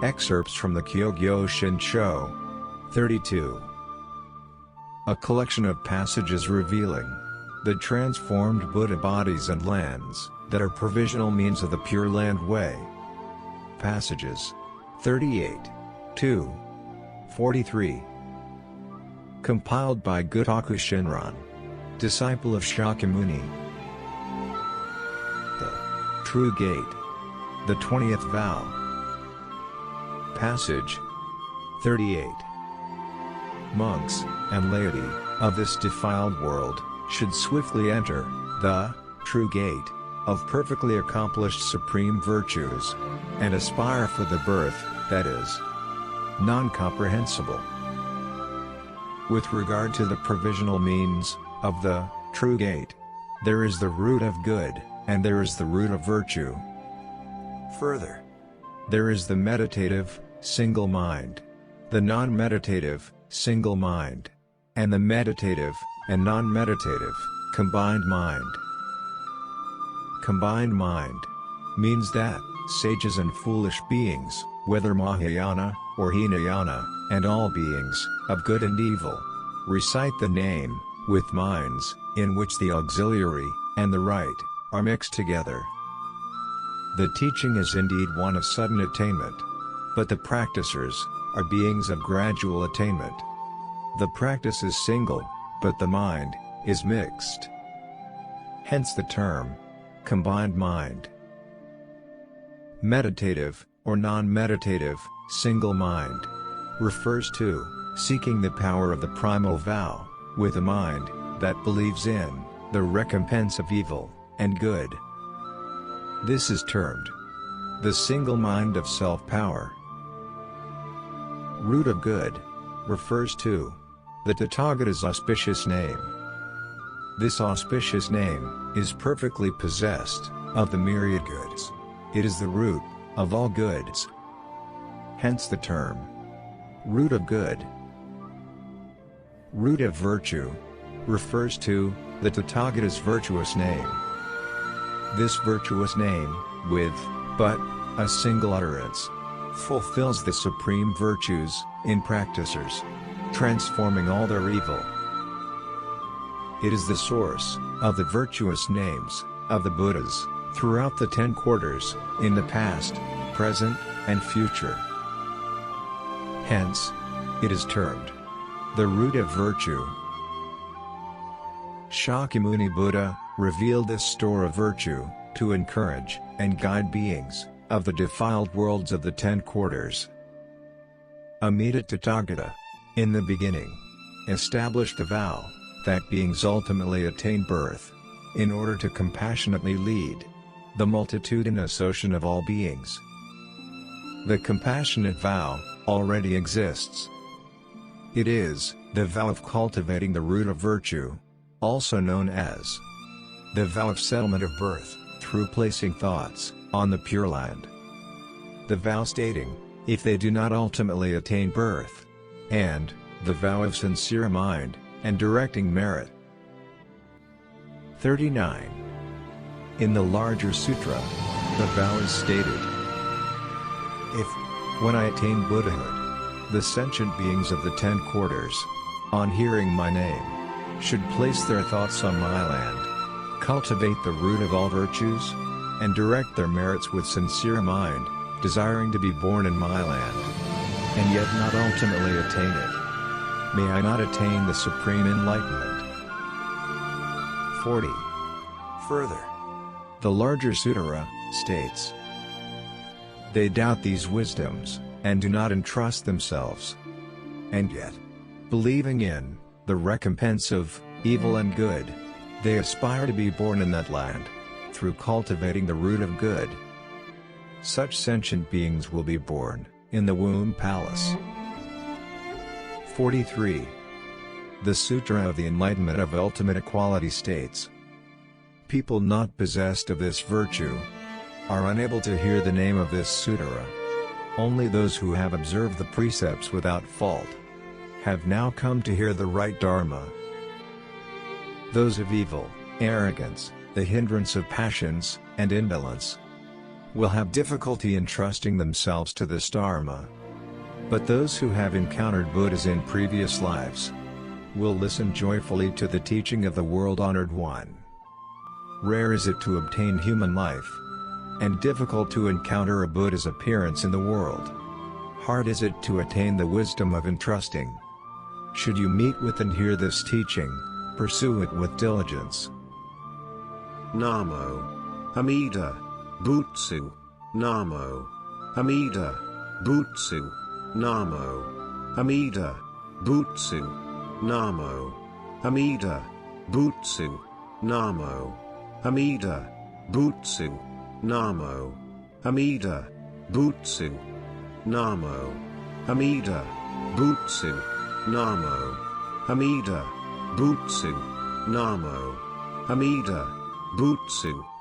Excerpts from the Jodo Shinshu. 32. A collection of passages revealing the transformed Buddha bodies and lands that are provisional means of the Pure Land Way. Passages 38-43. Compiled by Jodo Shinran, disciple of Shakyamuni. The True Gate. The 20th Vow. Passage 38. Monks and laity of this defiled world should swiftly enter the true gate of perfectly accomplished supreme virtues, and aspire for the birth that is non-comprehensible. With regard to the provisional means of the true gate, there is the root of good, and there is the root of virtue. Further, there is the meditative, single mind, the non-meditative, single mind, and the meditative and non-meditative, combined mind. Combined mind means that sages and foolish beings, whether Mahayana or Hinayana, and all beings of good and evil, recite the name with minds in which the auxiliary and the right are mixed together. The teaching is indeed one of sudden attainment, but the practicers are beings of gradual attainment. The practice is single, but the mind is mixed. Hence the term combined mind. Meditative or non-meditative, single mind refers to seeking the power of the primal vow with a mind that believes in the recompense of evil and good. This is termed the single mind of self-power. Root of good refers to the Tathagata's auspicious name. This auspicious name is perfectly possessed of the myriad goods. It is the root of all goods. Hence the term root of good. Root of virtue refers to the Tathagata's virtuous name. This virtuous name, with but a single utterance, fulfills the supreme virtues in practicers, transforming all their evil. It is the source of the virtuous names of the Buddhas throughout the 10 quarters, in the past, present, and future. Hence, it is termed the root of virtue. Shakyamuni Buddha revealed this store of virtue to encourage and guide beings of the defiled worlds of the 10 quarters. Amida Tathagata, in the beginning, established the vow that beings ultimately attain birth, in order to compassionately lead the multitudinous ocean of all beings. The compassionate vow already exists. It is the vow of cultivating the root of virtue, also known as the vow of settlement of birth, through placing thoughts on the Pure Land. The vow stating, if they do not ultimately attain birth, and the vow of sincere mind and directing merit. 39. In the larger sutra, the vow is stated, if, when I attain Buddhahood, the sentient beings of the 10 quarters, on hearing my name, should place their thoughts on my land, cultivate the root of all virtues, and direct their merits with sincere mind, desiring to be born in my land, and yet not ultimately attain it, may I not attain the supreme enlightenment. 40. Further, the larger Sutta states, they doubt these wisdoms, and do not entrust themselves. And yet, believing in the recompense of evil and good, they aspire to be born in that land, through cultivating the root of good. Such sentient beings will be born in the womb palace. 43. The Sutra of the Enlightenment of Ultimate Equality states, people not possessed of this virtue are unable to hear the name of this sutra. Only those who have observed the precepts without fault have now come to hear the right Dharma. Those of evil, arrogance, the hindrance of passions, and indolence, will have difficulty entrusting themselves to this Dharma. But those who have encountered Buddhas in previous lives will listen joyfully to the teaching of the world-honored one. Rare is it to obtain human life, and difficult to encounter a Buddha's appearance in the world. Hard is it to attain the wisdom of entrusting. Should you meet with and hear this teaching, pursue it with diligence. Namu Amida Butsu. Namu Amida Butsu. Namu Amida Butsu. Namu Amida Butsu. Namu Amida Butsu. Namu Amida Butsu. Namu Amida Butsu. Namu Amida Butsu. Namu Amida Butsu.